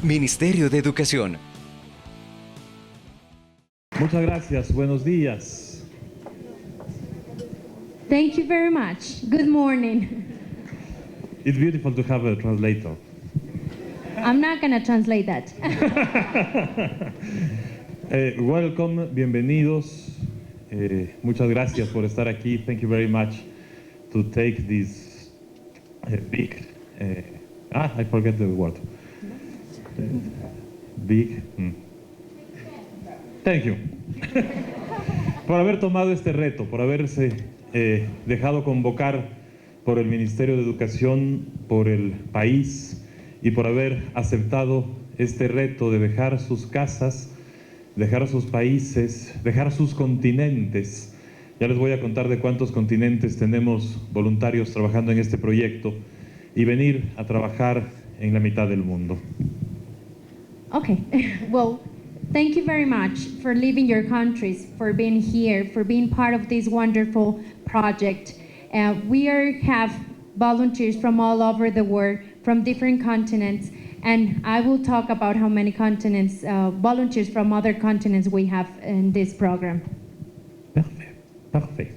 Ministerio de Educación. Muchas gracias, buenos días. Thank you very much. Good morning. It's beautiful to have a translator. I'm not going to translate that. Welcome, bienvenidos. Muchas gracias por estar aquí. Thank you very much to take this big... I forget the word. Big... Thank you. Por haber tomado este reto, por haberse dejado convocar por el Ministerio de Educación, por el país y por haber aceptado este reto de dejar sus casas, dejar sus países, dejar sus continentes. Ya les voy a contar de cuántos continentes tenemos voluntarios trabajando en este proyecto y venir a trabajar en la mitad del mundo. Okay. Well, thank you very much for leaving your countries, for being here, for being part of this wonderful project. We have volunteers from all over the world, from different continents, and I will talk about how many continents, volunteers from other continents we have in this program. Perfecto.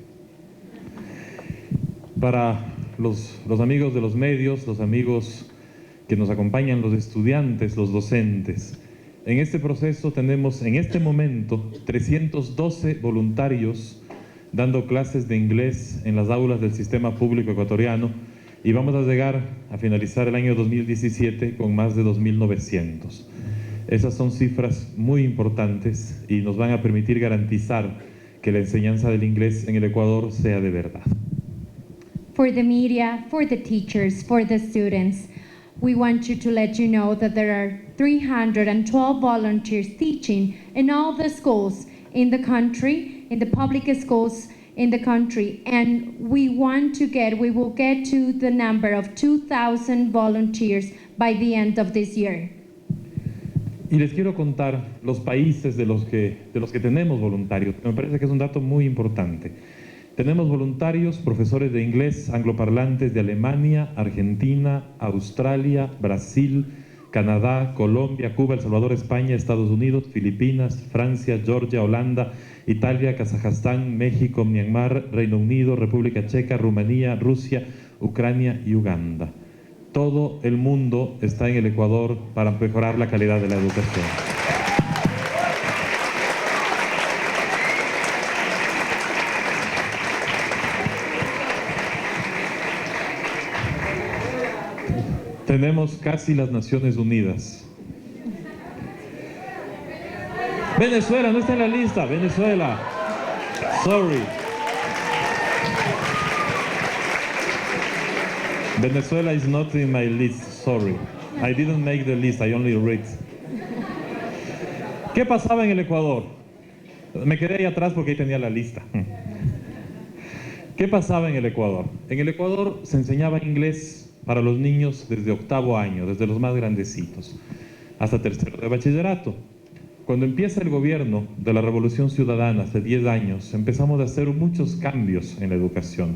Para los amigos de los medios, los amigos que nos acompañan, los estudiantes, los docentes, en este proceso tenemos en este momento 312 voluntarios dando clases de inglés en las aulas del sistema público ecuatoriano y vamos a llegar a finalizar el año 2017 con más de 2.900. Esas son cifras muy importantes y nos van a permitir garantizar que la enseñanza del inglés en el Ecuador sea de verdad. For the media, for the teachers, for the students, we want you to let you know that there are 312 volunteers teaching in all the schools in the country, in the public schools in the country, and we will get to the number of 2,000 volunteers by the end of this year. Y les quiero contar los países de los que tenemos voluntarios. Me parece que es un dato muy importante. Tenemos voluntarios, profesores de inglés angloparlantes de Alemania, Argentina, Australia, Brasil, Canadá, Colombia, Cuba, El Salvador, España, Estados Unidos, Filipinas, Francia, Georgia, Holanda, Italia, Kazajstán, México, Myanmar, Reino Unido, República Checa, Rumanía, Rusia, Ucrania y Uganda. Todo el mundo está en el Ecuador para mejorar la calidad de la educación. Tenemos casi las Naciones Unidas. Venezuela no está en la lista. Venezuela. Sorry. Venezuela is not in my list. Sorry. I didn't make the list. I only read. ¿Qué pasaba en el Ecuador? Me quedé ahí atrás porque ahí tenía la lista. ¿Qué pasaba en el Ecuador? En el Ecuador se enseñaba inglés para los niños desde octavo año, desde los más grandecitos, hasta tercero de bachillerato. Cuando empieza el gobierno de la Revolución Ciudadana hace 10 años, empezamos a hacer muchos cambios en la educación.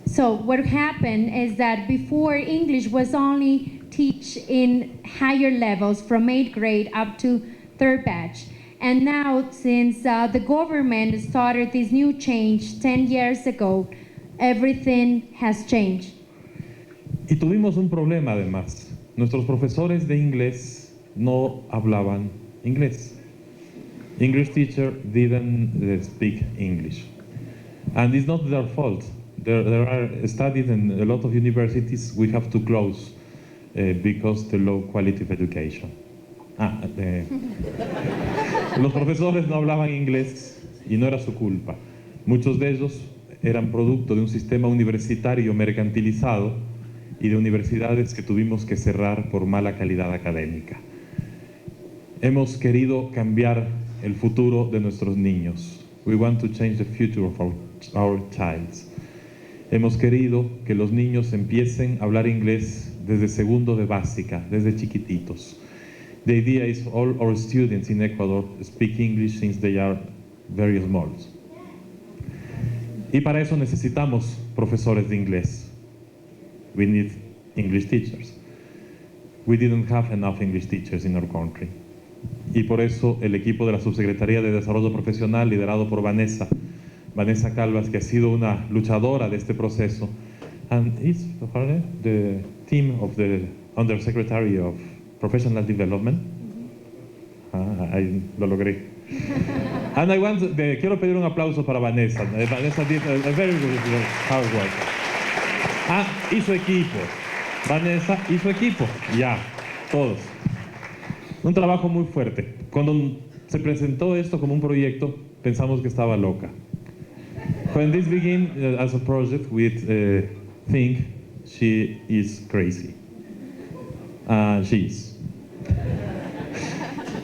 So what happened is that before English was only teach in higher levels from 8th grade up to 3rd batch. And now since the government started this new change 10 years ago, everything has changed. Y tuvimos un problema además. Nuestros profesores de inglés no hablaban inglés. English teacher didn't speak English. And it's not their fault. There are studies in a lot of universities we have to close because the low quality of education. Los profesores no hablaban inglés y no era su culpa. Muchos de ellos eran producto de un sistema universitario mercantilizado y de universidades que tuvimos que cerrar por mala calidad académica. Hemos querido cambiar el futuro de nuestros niños. We want to change the future of our child. Hemos querido que los niños empiecen a hablar inglés desde segundo de básica, desde chiquititos. The idea is all our students in Ecuador speak English since they are very small. Y para eso necesitamos profesores de inglés. We need English teachers. we didn't have enough English teachers in our country. Y por eso el equipo de la Subsecretaría de Desarrollo Profesional, liderado por Vanessa Calvas, que ha sido una luchadora de este proceso, and is the team of the Undersecretary of Professional Development. Ahí lo logré. And quiero pedir un aplauso para Vanessa. Vanessa did a very good hard work. Y su equipo. Vanessa y su equipo. Ya, todos. Un trabajo muy fuerte. Cuando se presentó esto como un proyecto, pensamos que estaba loca. When this began as a project, we think she is crazy. She is.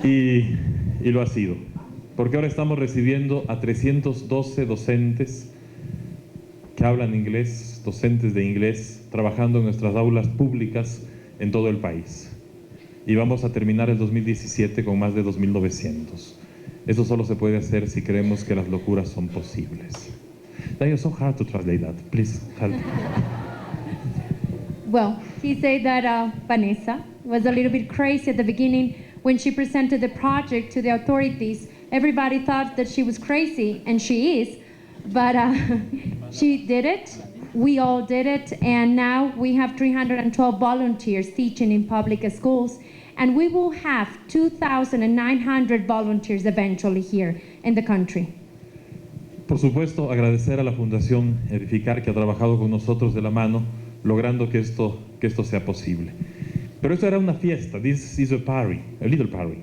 Y lo ha sido. Porque ahora estamos recibiendo a 312 docentes que hablan inglés, docentes de inglés, trabajando en nuestras aulas públicas en todo el país. Y vamos a terminar el 2017 con más de 2.900. Eso solo se puede hacer si creemos que las locuras son posibles. That is so hard to translate that. Please help. Well, he said that Vanessa was a little bit crazy at the beginning when she presented the project to the authorities. Everybody thought that she was crazy, and she is, but she did it. We all did it, and now we have 312 volunteers teaching in public schools, and we will have 2,900 volunteers eventually here in the country. Por supuesto, agradecer a la Fundación Edificar, que ha trabajado con nosotros de la mano, logrando que esto sea posible. Pero esto era una fiesta. This is a party, a little party.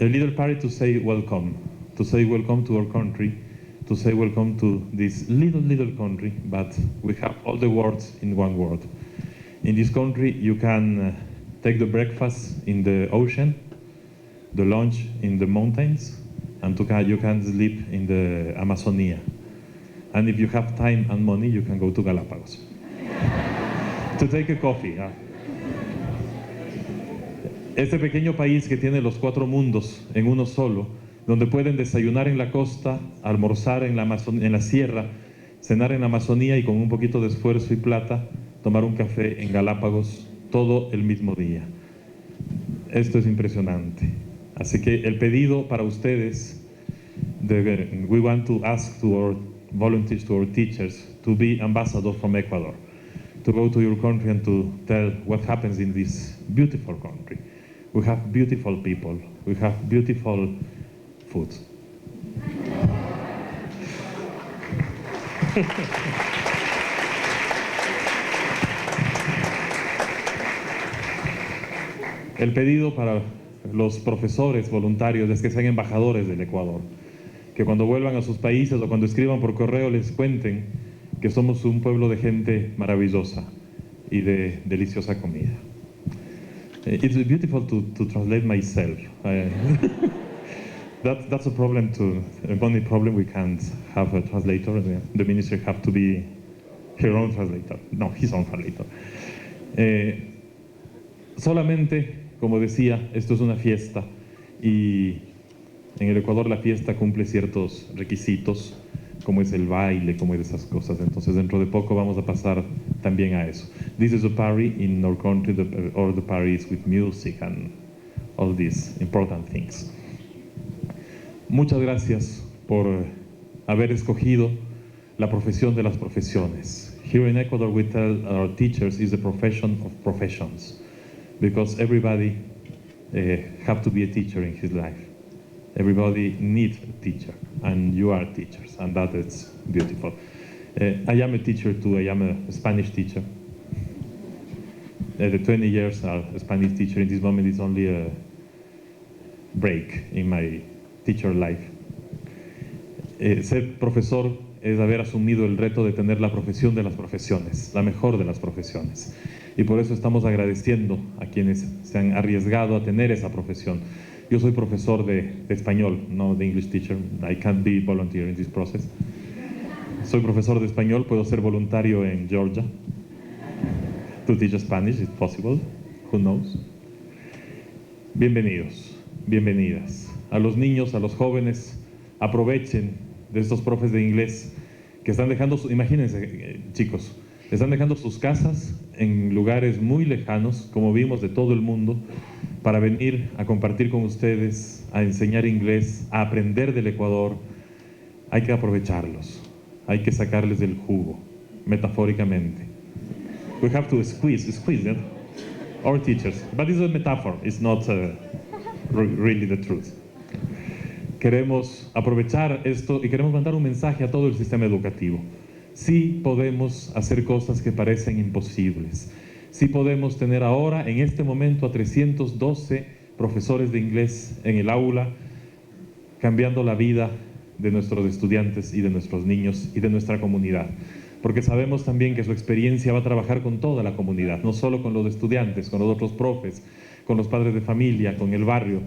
A little party to say welcome to our country, to say welcome to this little country, but we have all the words in one word. In this country, you can take the breakfast in the ocean, the lunch in the mountains, and you can sleep in the Amazonia. And if you have time and money, you can go to Galapagos to take a coffee. Este pequeño país que tiene los 4 mundos en uno solo, donde pueden desayunar en la costa, almorzar en la sierra, cenar en la Amazonía y con un poquito de esfuerzo y plata, tomar un café en Galápagos todo el mismo día. Esto es impresionante. Así que el pedido para ustedes, we want to ask to our volunteers, to our teachers, to be ambassadors from Ecuador, to go to your country and to tell what happens in this beautiful country. We have beautiful people, we have beautiful food. El pedido para los profesores voluntarios es que sean embajadores del Ecuador, que cuando vuelvan a sus países o cuando escriban por correo les cuenten que somos un pueblo de gente maravillosa y de deliciosa comida. It's beautiful to translate myself. That's a problem too. The only problem, we can't have a translator. The minister have to be her own translator. No, his own translator. Solamente, como decía, esto es una fiesta y en el Ecuador la fiesta cumple ciertos requisitos, como es el baile, como es esas cosas. Entonces dentro de poco vamos a pasar también a eso. This is a party in our country, all the parties with music and all these important things. Muchas gracias por haber escogido la profesión de las profesiones. Here in Ecuador we tell our teachers is the profession of professions, because everybody have to be a teacher in his life. Everybody needs a teacher, and you are teachers, and that is beautiful. I am a teacher too. I am a Spanish teacher. The 20 years are a Spanish teacher. In this moment, it's only a break in my teacher life. Ser profesor es haber asumido el reto de tener la profesión de las profesiones, la mejor de las profesiones. Y por eso estamos agradeciendo a quienes se han arriesgado a tener esa profesión. Yo soy profesor de español, no de English teacher. I can't be volunteer in this process. Soy profesor de español, puedo ser voluntario en Georgia. To teach Spanish, if possible. Who knows? Bienvenidos, bienvenidas. A los niños, a los jóvenes, aprovechen de estos profes de inglés que están dejando, imagínense chicos, están dejando sus casas en lugares muy lejanos, como vimos, de todo el mundo, para venir a compartir con ustedes, a enseñar inglés, a aprender del Ecuador. Hay que aprovecharlos, hay que sacarles del jugo, metafóricamente. We have to squeeze it, our teachers. But it's a metaphor, it's not really the truth. Queremos aprovechar esto y queremos mandar un mensaje a todo el sistema educativo. Sí podemos hacer cosas que parecen imposibles. Sí podemos tener ahora, en este momento, a 312 profesores de inglés en el aula, cambiando la vida de nuestros estudiantes y de nuestros niños y de nuestra comunidad. Porque sabemos también que su experiencia va a trabajar con toda la comunidad, no solo con los estudiantes, con los otros profes, con los padres de familia, con el barrio.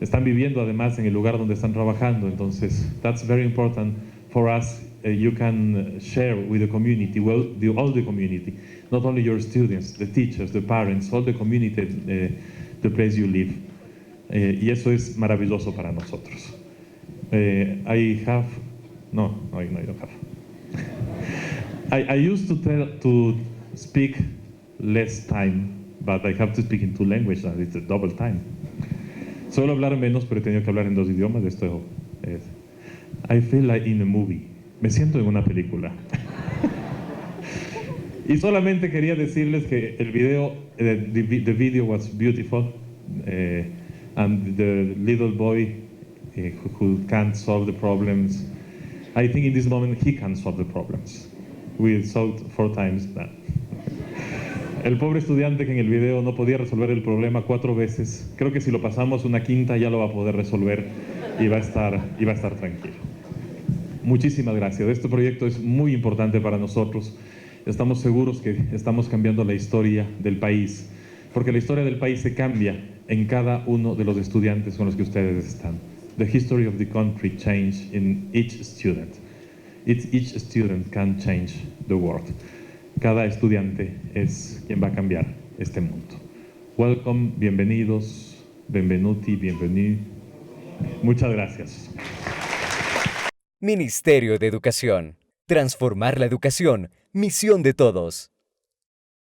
Están viviendo además en el lugar donde están trabajando. Entonces, that's very important for us. You can share with the community, well, all the community, not only your students, the teachers, the parents, all the community, the place you live. Y eso es maravilloso para nosotros. I don't have. I used to speak less time, but I have to speak in 2 languages, and it's a double time. Suelo hablar menos, pero he tenido que hablar en 2 idiomas. Esto es, I feel like in a movie. Me siento en una película. Y solamente quería decirles que el video, the video was beautiful, and the little boy who can't solve the problems, I think in this moment he can solve the problems. We saw 4 times that. El pobre estudiante que en el video no podía resolver el problema 4 veces, creo que si lo pasamos una quinta ya lo va a poder resolver y va a estar tranquilo. Muchísimas gracias. Este proyecto es muy importante para nosotros. Estamos seguros que estamos cambiando la historia del país, porque la historia del país se cambia en cada uno de los estudiantes con los que ustedes están. The history of the country changes in each student. Each student can change the world. Cada estudiante es quien va a cambiar este mundo. Welcome, bienvenidos, benvenuti, bienvenido. Muchas gracias. Ministerio de Educación. Transformar la educación. Misión de todos.